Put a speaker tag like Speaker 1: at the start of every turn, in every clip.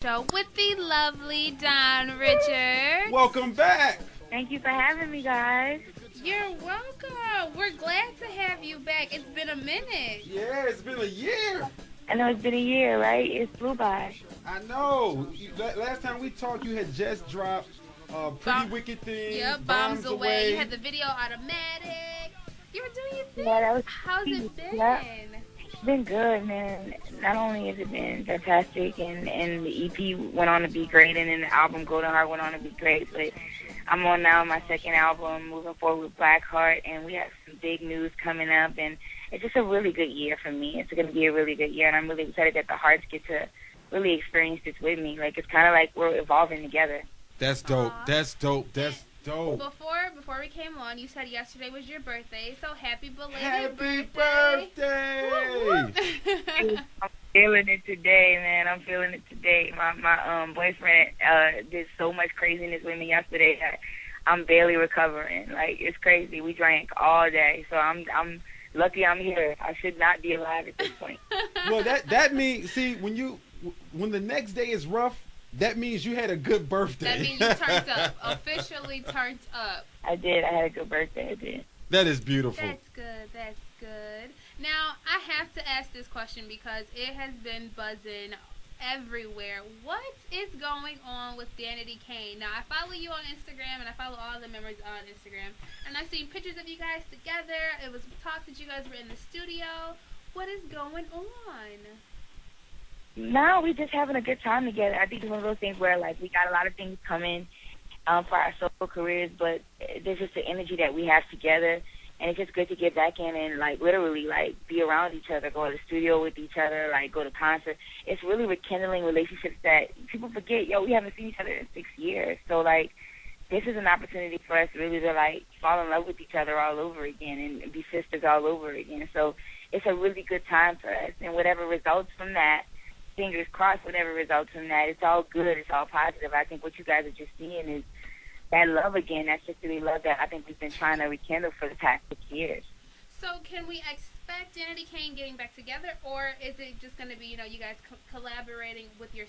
Speaker 1: Show with the lovely Dawn Richard.
Speaker 2: Welcome back.
Speaker 3: Thank you for having me, guys.
Speaker 1: You're welcome. We're glad to have you back. It's been a minute.
Speaker 2: Yeah, it's been a year.
Speaker 3: I know it's been a year, right? It flew by.
Speaker 2: I know. Last time we talked, you had just dropped Pretty Wicked Thing.
Speaker 1: Yep, Bombs Away. You had the video automatic. You were doing your thing.
Speaker 3: Yeah, that was
Speaker 1: How's it been?
Speaker 3: Yeah. It's been good, man. Not only has it been fantastic, and the EP went on to be great, and then the album Golden Heart went on to be great, but I'm on now my second album, moving forward with Blackheart, and we have some big news coming up, and it's just a really good year for me. It's going to be a really good year, and I'm really excited that the Hearts get to really experience this with me. Like, it's kind of like we're evolving together.
Speaker 2: That's dope.
Speaker 1: Aww.
Speaker 2: That's dope. That's dope.
Speaker 1: Before we came on, you said yesterday was your birthday, so happy belated
Speaker 2: Happy
Speaker 1: birthday.
Speaker 3: I'm feeling it today, man. I'm feeling it today. My boyfriend did so much craziness with me yesterday that I'm barely recovering. Like, it's crazy. We drank all day, so I'm lucky I'm here. I should not be alive at this point.
Speaker 2: Well, that means, see, when the next day is rough, that means you had a good birthday.
Speaker 1: That means you turned up. Officially turned up.
Speaker 3: I did. I had a good birthday. I did.
Speaker 2: That is beautiful.
Speaker 1: That's good. That's good. Now, I have to ask this question because it has been buzzing everywhere. What is going on with Danity Kane? Now, I follow you on Instagram, and I follow all the members on Instagram, and I've seen pictures of you guys together. It was talk that you guys were in the studio. What is going on?
Speaker 3: No, we just having a good time together. I think it's one of those things where, like, we got a lot of things coming for our solo careers, but there's just the energy that we have together, and it's just good to get back in and, like, literally, like, be around each other, go to the studio with each other, like, go to concerts. It's really rekindling relationships that people forget. Yo, we haven't seen each other in 6 years. So, like, this is an opportunity for us really to, like, fall in love with each other all over again and be sisters all over again. So it's a really good time for us, and whatever results from that, fingers crossed, whatever results from that, it's all good, it's all positive. I think what you guys are just seeing is that love again, that sisterly love that I think we've been trying to rekindle for the past 6 years.
Speaker 1: So can we expect Danity Kane getting back together, or is it just going to be, you guys collaborating with your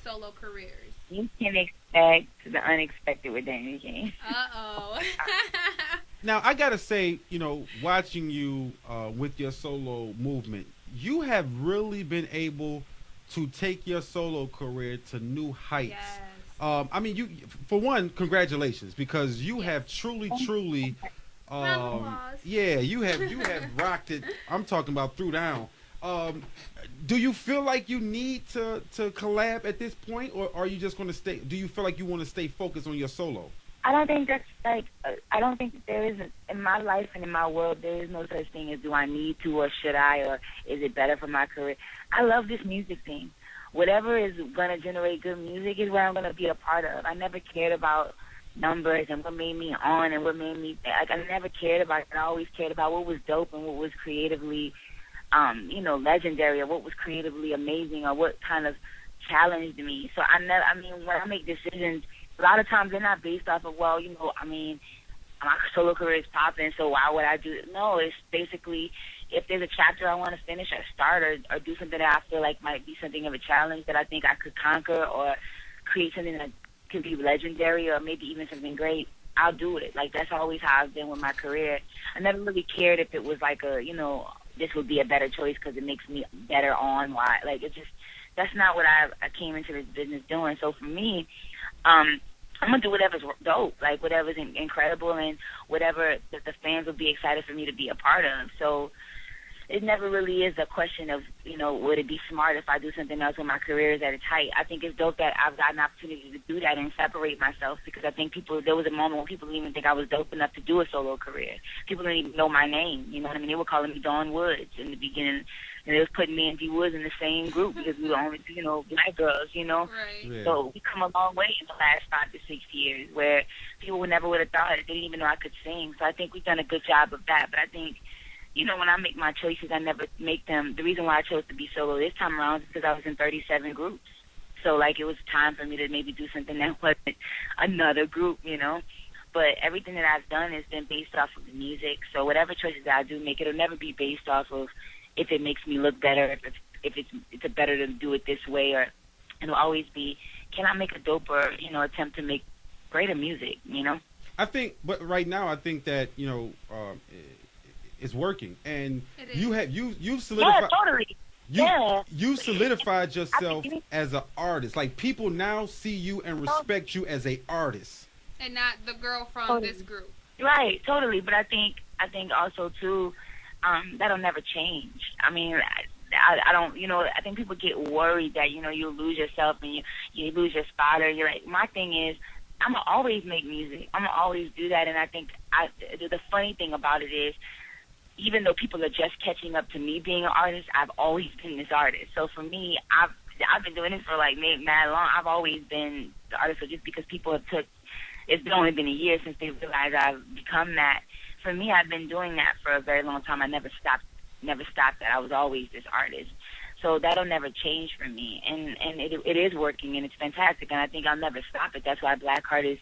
Speaker 1: solo careers?
Speaker 3: You can expect the unexpected with Danity Kane.
Speaker 1: Uh-oh.
Speaker 2: Now, I got to say, watching you with your solo movement, you have really been able to take your solo career to new heights.
Speaker 1: Yes.
Speaker 2: I mean, you, for one, congratulations, because you have truly, you have rocked it. I'm talking about through down. Do you feel like you need to collab at this point, or are you just going to stay? Do you feel like you want to stay focused on your solo?
Speaker 3: I don't think that's like, I don't think that there is, in my life and in my world, there is no such thing as do I need to or should I, or is it better for my career. I love this music thing. Whatever is going to generate good music is what I'm going to be a part of. I never cared about numbers and what made me on and what made me, like, I never cared about it. I always cared about what was dope and what was creatively, legendary, or what was creatively amazing, or what kind of challenged me. So when I make decisions, a lot of times they're not based off of, my solo career is popping, so why would I do it? No, it's basically if there's a chapter I want to finish or start or do something that I feel like might be something of a challenge that I think I could conquer, or create something that could be legendary or maybe even something great, I'll do it. Like, that's always how I've been with my career. I never really cared if it was like this would be a better choice because it makes me better on why. Like, that's not what I came into this business doing. So for me, I'm going to do whatever's dope, like whatever's incredible and whatever that the fans will be excited for me to be a part of. So it never really is a question of, would it be smart if I do something else when my career is at its height. I think it's dope that I've got an opportunity to do that and separate myself, because I think there was a moment when people didn't even think I was dope enough to do a solo career. People didn't even know my name, you know what I mean? They were calling me Dawn Woods in the beginning, and they was putting me and D Woods in the same group because we were only, black girls,
Speaker 1: Right.
Speaker 2: Yeah.
Speaker 3: So we come a long way in the last 5 to 6 years where people never would have thought it. They didn't even know I could sing. So I think we've done a good job of that. But I think, when I make my choices, I never make them. The reason why I chose to be solo this time around is because I was in 37 groups. So, like, it was time for me to maybe do something that wasn't another group, But everything that I've done has been based off of the music. So whatever choices I do make, it'll never be based off of if it makes me look better, if it's better to do it this way, or it'll always be, can I make a doper, attempt to make greater music,
Speaker 2: I think, but right now, I think that it's working, and you've solidified.
Speaker 3: Yeah, totally.
Speaker 2: You solidified yourself as an artist. Like, people now see you and respect you as a artist,
Speaker 1: and not the girl from this group.
Speaker 3: Right, totally. But I think also too, that'll never change. I mean, I don't, I think people get worried that you lose yourself and you lose your spot, or you're like. My thing is, I'm gonna always make music. I'm gonna always do that, and I think the funny thing about it is, even though people are just catching up to me being an artist, I've always been this artist. So for me, I've been doing this for like mad long. I've always been the artist. So just because people have it's only been a year since they realized I've become that. For me, I've been doing that for a very long time. I never stopped that. I was always this artist. So that'll never change for me. And it is working, and it's fantastic, and I think I'll never stop it. That's why Blackheart is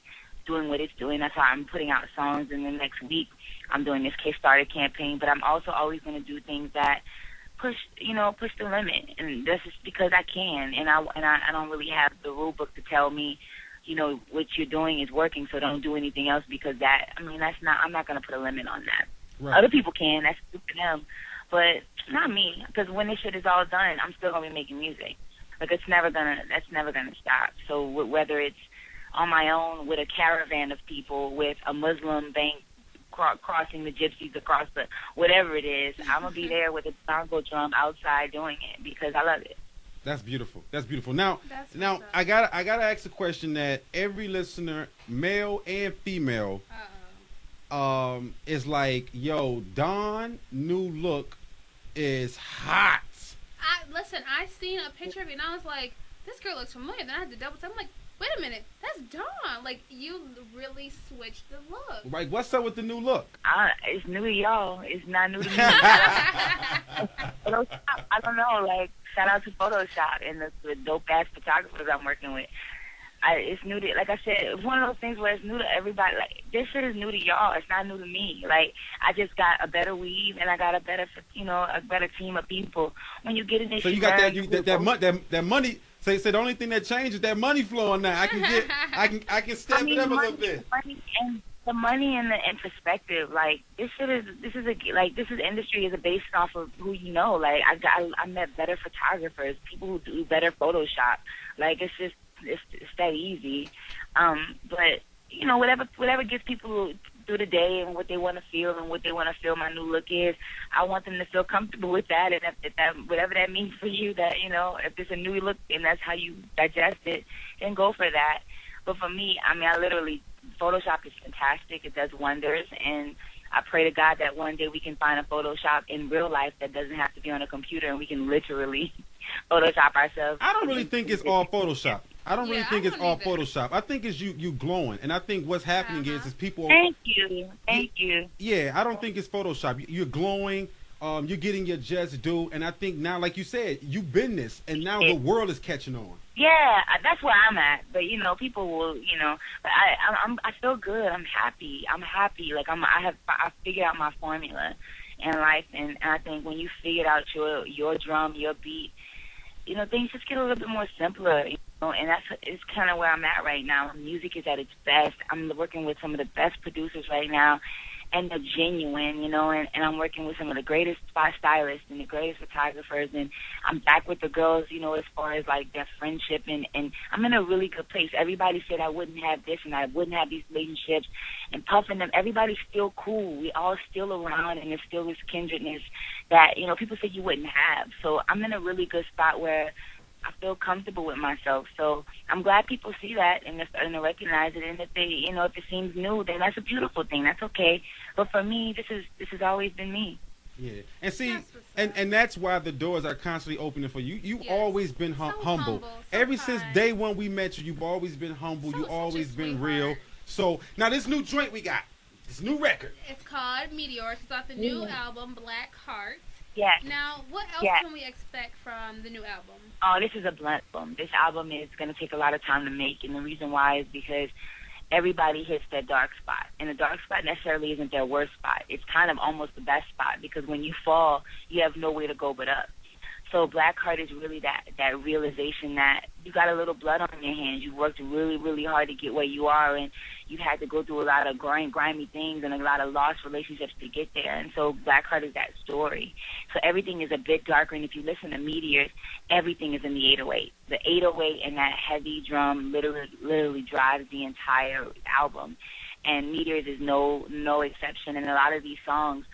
Speaker 3: doing what it's doing. That's why I'm putting out songs in the next week. I'm doing this Kickstarter campaign, but I'm also always going to do things that push the limit, and that's just because I can, and I don't really have the rule book to tell me, what you're doing is working, so don't do anything else, because I'm not going to put a limit on that. Right. Other people can, that's good for them, but not me, because when this shit is all done, I'm still going to be making music. Like, that's never going to stop. So whether it's on my own with a caravan of people, with a Muslim bank crossing the gypsies across the whatever it is, I'm gonna be there with a bongo drum outside doing it because I love it.
Speaker 2: That's beautiful. That's beautiful. Now I gotta ask a question that every listener, male and female, is like, yo, Dawn new look is hot.
Speaker 1: I seen a picture of it and I was like, this girl looks familiar. Then I had to double check. I'm like, wait a minute, that's Dawn. Like, you really switched the look.
Speaker 2: Like, what's up with the new look?
Speaker 3: It's new to y'all. It's not new to me. Photoshop, I don't know. Like, shout out to Photoshop and the dope-ass photographers I'm working with. It's new to, like I said, it's one of those things where it's new to everybody. Like, this shit is new to y'all. It's not new to me. Like, I just got a better weave and I got a better team of people. When you get in this,
Speaker 2: so you got that money. So the only thing that changed is that money flowing now. I can step it up a little bit.
Speaker 3: The money and perspective, like this industry is based off of who you know. Like I met better photographers, people who do better Photoshop. Like it's that easy. But whatever gets people through the day and what they want to feel and what they want to feel my new look is, I want them to feel comfortable with that. And if that whatever that means for you, that if it's a new look and that's how you digest it, then go for that. But for me, I literally, Photoshop is fantastic. It does wonders, and I pray to God that one day we can find a Photoshop in real life that doesn't have to be on a computer and we can literally Photoshop ourselves.
Speaker 2: I don't really think it's all Photoshop. I don't really think it's all Photoshop. I think it's you glowing, and I think what's happening is people.
Speaker 3: Thank you.
Speaker 2: Yeah, I don't think it's Photoshop. You're glowing. You're getting your just due, and I think now, like you said, you've been this, and now the world is catching on.
Speaker 3: Yeah, that's where I'm at. But people will, but I feel good. I'm happy. Like I figured out my formula in life, and I think when you figured out your drum, your beat, things just get a little bit more simpler. And it's kind of where I'm at right now. Music is at its best. I'm working with some of the best producers right now, and they're genuine, and I'm working with some of the greatest stylists and the greatest photographers, and I'm back with the girls, as far as like their friendship, and I'm in a really good place. Everybody said I wouldn't have this and I wouldn't have these relationships, and Puff and them, everybody's still cool. We all still around, and there's still this kindredness that, people said you wouldn't have. So I'm in a really good spot where I feel comfortable with myself. So I'm glad people see that and they're starting to recognize it. And if they, if it seems new, then that's a beautiful thing. That's okay. But for me, this has always been me.
Speaker 2: Yeah, and see, and that's why the doors are constantly opening for you. You've always been humble. Ever since day one we met you, you've always been humble. You've always been real. So now this new joint we got, this new record.
Speaker 1: It's called Meteors. It's off the new album Blackheart.
Speaker 3: Yes.
Speaker 1: Now, what else can we expect from the new album?
Speaker 3: Oh, this is a blunt album. This album is going to take a lot of time to make, and the reason why is because everybody hits their dark spot, and the dark spot necessarily isn't their worst spot. It's kind of almost the best spot, because when you fall, you have nowhere to go but up. So Blackheart is really that realization that you got a little blood on your hands. You worked really, really hard to get where you are, and you've had to go through a lot of grimy things and a lot of lost relationships to get there. And so Blackheart is that story. So everything is a bit darker, and if you listen to Meteors, everything is in the 808. The 808 and that heavy drum literally drives the entire album. And Meteors is no exception. And a lot of these songs,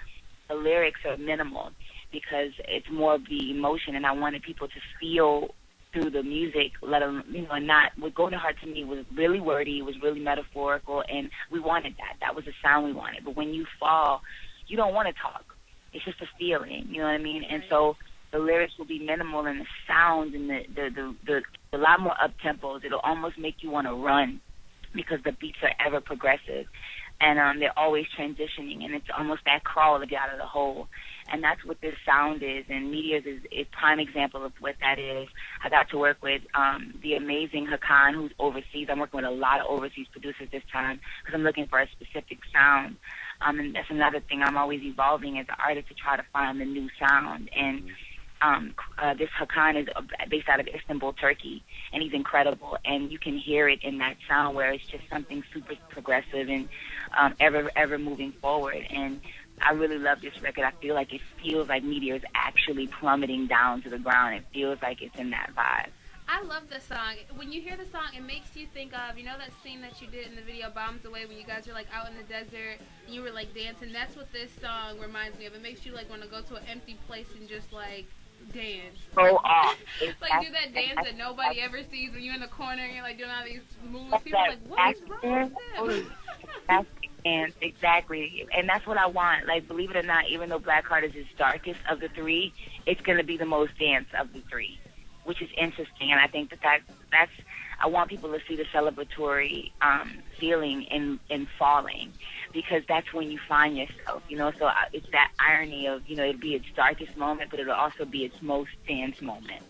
Speaker 3: the lyrics are minimal because it's more of the emotion, and I wanted people to feel through the music, let them, and not, what Golden Heart to me was really wordy, it was really metaphorical, and we wanted that. That was the sound we wanted. But when you fall, you don't want to talk. It's just a feeling, you know what I mean? And so the lyrics will be minimal, and the sounds and the a lot more up tempos. It'll almost make you want to run because the beats are ever progressive, and they're always transitioning, and it's almost that crawl to get out of the hole. And that's what this sound is, and Meteors is a prime example of what that is. I got to work with the amazing Hakan, who's overseas. I'm working with a lot of overseas producers this time because I'm looking for a specific sound. And that's another thing. I'm always evolving as an artist to try to find the new sound. And this Hakan is based out of Istanbul, Turkey, and he's incredible. And you can hear it in that sound where it's just something super progressive and ever moving forward. And I really love this record. I feel like it feels like Meteors actually plummeting down to the ground. It feels like it's in that vibe.
Speaker 1: I love the song. When you hear the song, it makes you think of, that scene that you did in the video Bombs Away when you guys were like out in the desert and you were like dancing. That's what this song reminds me of. It makes you like want to go to an empty place and just like dance.
Speaker 3: So off.
Speaker 1: Like do that dance that nobody ever sees when you're in the corner and you're like doing all these moves. People are like, what is wrong with them?
Speaker 3: That's dance, exactly. And that's what I want. Like, believe it or not, even though Blackheart is his darkest of the three, it's going to be the most dance of the three, which is interesting. And I think that's I want people to see the celebratory feeling in falling, because that's when you find yourself, So it's that irony of, it'll be its darkest moment, but it'll also be its most dance moment.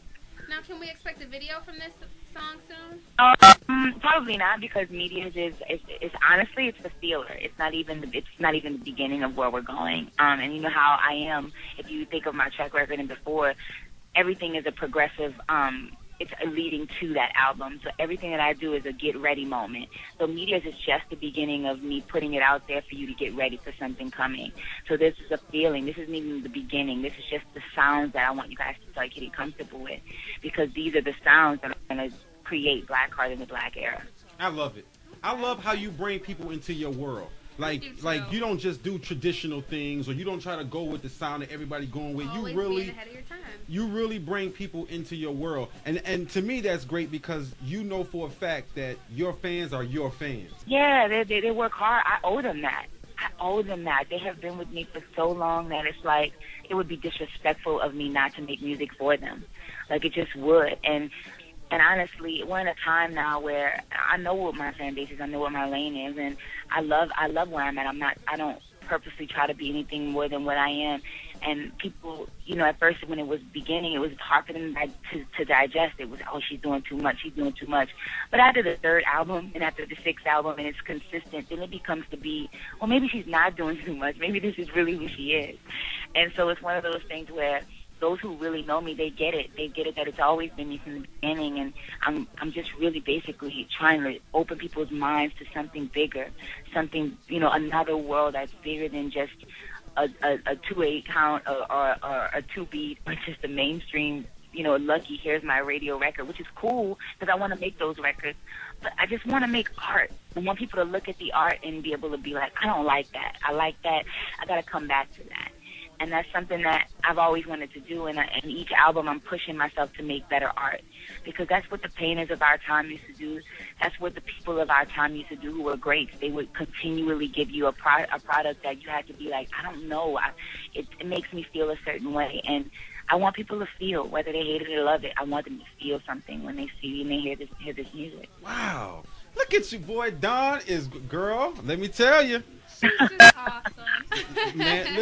Speaker 1: Now, can we expect a video from this song soon?
Speaker 3: Probably not, because Meteors is honestly, it's the feeler. It's not even the beginning of where we're going. And you know how I am. If you think of my track record and before, everything is a progressive. It's leading to that album. So everything that I do is a get ready moment. So Meteors is just the beginning of me putting it out there for you to get ready for something coming. So this is a feeling. This isn't even the beginning. This is just the sounds that I want you guys to start getting comfortable with, because these are the sounds that are going to create Blackheart in the Black era.
Speaker 2: I love it. I love how you bring people into your world. Like you don't just do traditional things, or you don't try to go with the sound that everybody going with.
Speaker 1: Always
Speaker 2: you really
Speaker 1: being ahead of your time.
Speaker 2: You really bring people into your world, and to me that's great, because you know for a fact that your fans are your fans.
Speaker 3: Yeah, they work hard. I owe them that. They have been with me for so long that it's like it would be disrespectful of me not to make music for them. Like, it just would. And honestly, we're in a time now where I know what my fan base is, I know what my lane is, and I love where I'm at. I don't purposely try to be anything more than what I am. And people, at first when it was beginning, it was hard for them to digest. It was, oh, she's doing too much. But after the third album and after the sixth album, and it's consistent, then it becomes to be, well, maybe she's not doing too much. Maybe this is really who she is. And so it's one of those things where those who really know me, they get it. They get it that it's always been me from the beginning, and I'm just really basically trying to open people's minds to something bigger, something, another world that's bigger than just a 2/8 count or a 2-beat, or just the mainstream, lucky, here's my radio record, which is cool because I want to make those records. But I just want to make art. I want people to look at the art and be able to be like, I don't like that. I like that. I got to come back to that. And that's something that I've always wanted to do. And in each album, I'm pushing myself to make better art, because that's what the painters of our time used to do. That's what the people of our time used to do who were greats. They would continually give you a product that you had to be like, I don't know. It makes me feel a certain way. And I want people to feel, whether they hate it or love it. I want them to feel something when they see and they hear this music.
Speaker 2: Wow. Look at you, boy. Dawn is, girl, let me tell you.
Speaker 1: She's just awesome.
Speaker 2: Man,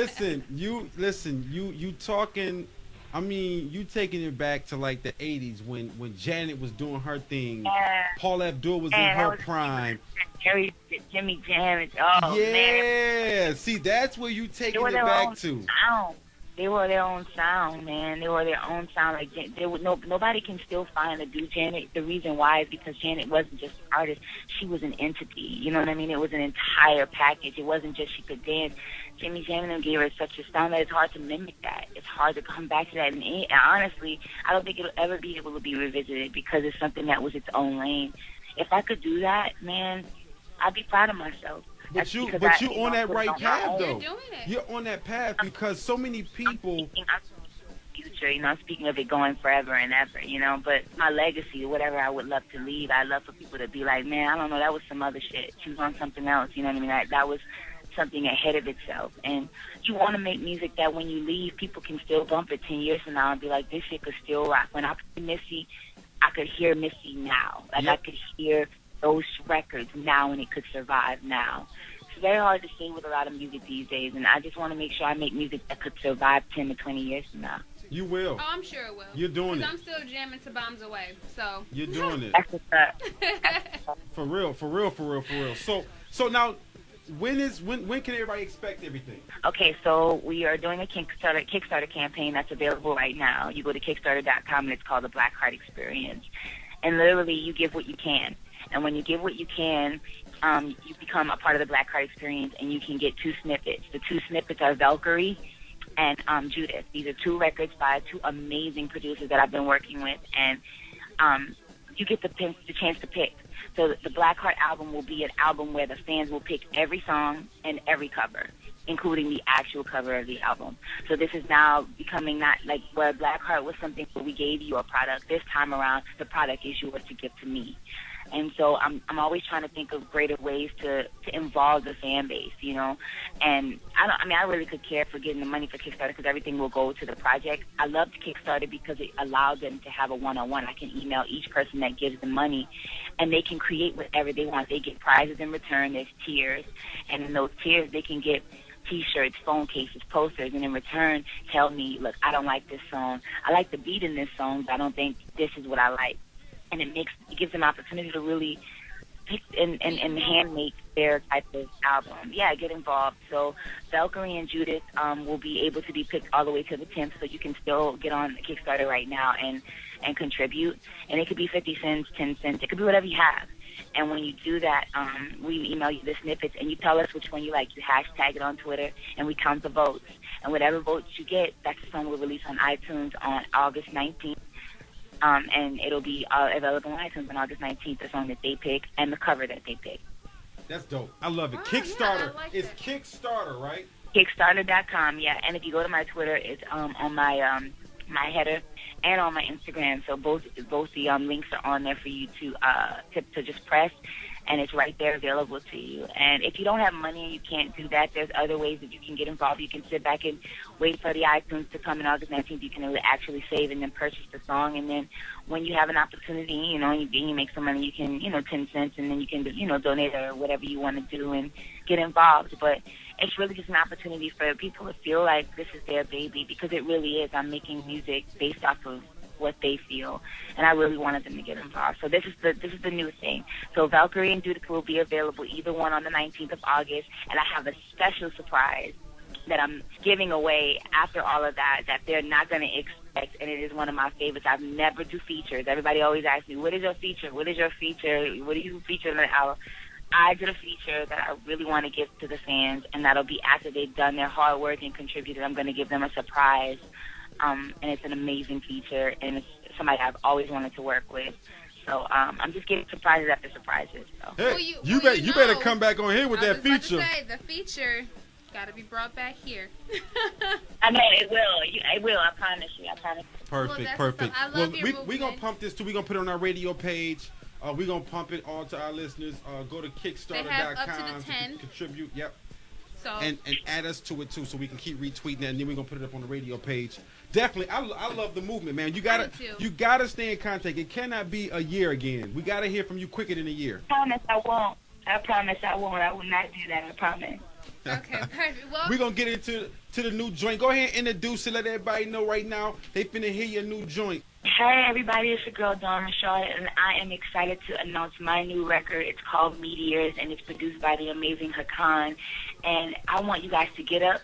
Speaker 2: you talking, I mean, you taking it back to like the 80s when Janet was doing her thing.
Speaker 3: Yeah.
Speaker 2: Paula Abdul was in her prime.
Speaker 3: Jimmy Jam.
Speaker 2: Yeah.
Speaker 3: Man.
Speaker 2: See, that's where you taking it back to.
Speaker 3: They were their own sound, man. They were their own sound. Like nobody can still find or do Janet. The reason why is because Janet wasn't just an artist; she was an entity. You know what I mean? It was an entire package. It wasn't just she could dance. Jimmy Jam gave her such a sound that it's hard to mimic that. It's hard to come back to that. And honestly, I don't think it'll ever be able to be revisited because it's something that was its own lane. If I could do that, man, I'd be proud of myself.
Speaker 2: But you on that right path though. You're on that path because so many people.
Speaker 3: Future, I'm speaking of it going forever and ever, But my legacy, whatever I would love to leave, I'd love for people to be like, man, I don't know, that was some other shit. Choose on something else. You know what I mean? That was something ahead of itself. And you want to make music that when you leave, people can still bump it 10 years from now and be like, this shit could still rock. When I played Missy, I could hear Missy now. Like I could hear those records now and it could survive now. It's very hard to say with a lot of music these days, and I just want to make sure I make music that could survive 10 to 20 years from now.
Speaker 2: You will.
Speaker 1: Oh, I'm sure it will.
Speaker 2: You're doing it.
Speaker 1: I'm still jamming to Bombs Away, so.
Speaker 2: You're doing it.
Speaker 3: That's what's up.
Speaker 2: For real. So now, when can everybody expect everything?
Speaker 3: Okay, so we are doing a Kickstarter campaign that's available right now. You go to Kickstarter.com and it's called the Blackheart Experience. And literally, you give what you can. And when you give what you can, you become a part of the Blackheart Experience, and you can get 2 snippets. The 2 snippets are Valkyrie and Judith. These are 2 records by 2 amazing producers that I've been working with, and you get the chance to pick. So the Blackheart album will be an album where the fans will pick every song and every cover, including the actual cover of the album. So this is now becoming not like where Blackheart was something where we gave you a product. This time around, the product is yours to give to me. And so I'm always trying to think of greater ways to involve the fan base, And I really could care for getting the money for Kickstarter because everything will go to the project. I loved Kickstarter because it allowed them to have a one-on-one. I can email each person that gives the money, and they can create whatever they want. They get prizes in return. There's tiers, and in those tiers they can get T-shirts, phone cases, posters, and in return tell me, look, I don't like this song. I like the beat in this song, but I don't think this is what I like. And it gives them opportunity to really pick and hand make their type of album. Yeah, get involved. So Valkyrie and Judith will be able to be picked all the way to the 10th, so you can still get on Kickstarter right now and contribute. And it could be 50 cents, 10 cents. It could be whatever you have. And when you do that, we email you the snippets, and you tell us which one you like. You hashtag it on Twitter, and we count the votes. And whatever votes you get, that's the song we'll release on iTunes on August 19th. And it'll be available on iTunes on August 19th, the song that they pick and the cover that they pick.
Speaker 2: That's dope. I love it.
Speaker 1: Oh,
Speaker 2: Kickstarter.
Speaker 1: Yeah, like
Speaker 2: it's
Speaker 1: that.
Speaker 2: Kickstarter, right?
Speaker 3: Kickstarter.com, yeah. And if you go to my Twitter, it's on my my header and on my Instagram. So both the links are on there for you to just press. And it's right there available to you. And if you don't have money and you can't do that, there's other ways that you can get involved. You can sit back and wait for the iTunes to come in August 19th. You can actually save and then purchase the song. And then when you have an opportunity, and you make some money, you can, 10 cents, and then you can, donate or whatever you want to do and get involved. But it's really just an opportunity for people to feel like this is their baby, because it really is. I'm making music based off of what they feel, and I really wanted them to get involved. So this is the new thing. So Valkyrie and Judith will be available, either one on the 19th of August, and I have a special surprise that I'm giving away after all of that they're not going to expect, and it is one of my favorites. I've never do features. Everybody always asks me, what is your feature? What is your feature? What do you feature in the album? I did a feature that I really want to give to the fans, and that'll be after they've done their hard work and contributed. I'm going to give them a surprise. And it's an amazing feature, and it's somebody I've always wanted to work with. So I'm just getting surprises after surprises. So.
Speaker 2: Hey, you better come back on here with that feature.
Speaker 1: The feature got to be brought back here.
Speaker 3: I know it will. It will. I promise you.
Speaker 2: Perfect.
Speaker 1: I love your
Speaker 2: we're gonna pump this too. We're gonna put it on our radio page. We're gonna pump it all to our listeners. Go to Kickstarter.com.
Speaker 1: They have up to the 10.
Speaker 2: Contribute. Yep.
Speaker 1: So.
Speaker 2: And add us to it too, so we can keep retweeting that, and then we're gonna put it up on the radio page. Definitely, I love the movement, man. You gotta stay in contact. It cannot be a year again. We gotta hear from you quicker than a year.
Speaker 3: I promise I won't. I will not do that. I promise.
Speaker 1: Okay, perfect. Well,
Speaker 2: we're gonna get into the new joint. Go ahead and introduce it. Let everybody know right now. They finna hear your new joint.
Speaker 3: Hey everybody, it's your girl Dawn Richard, and I am excited to announce my new record. It's called Meteors, and it's produced by the amazing Hakan. And I want you guys to get up,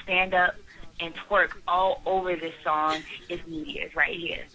Speaker 3: stand up, and twerk all over this song is New Year's right here.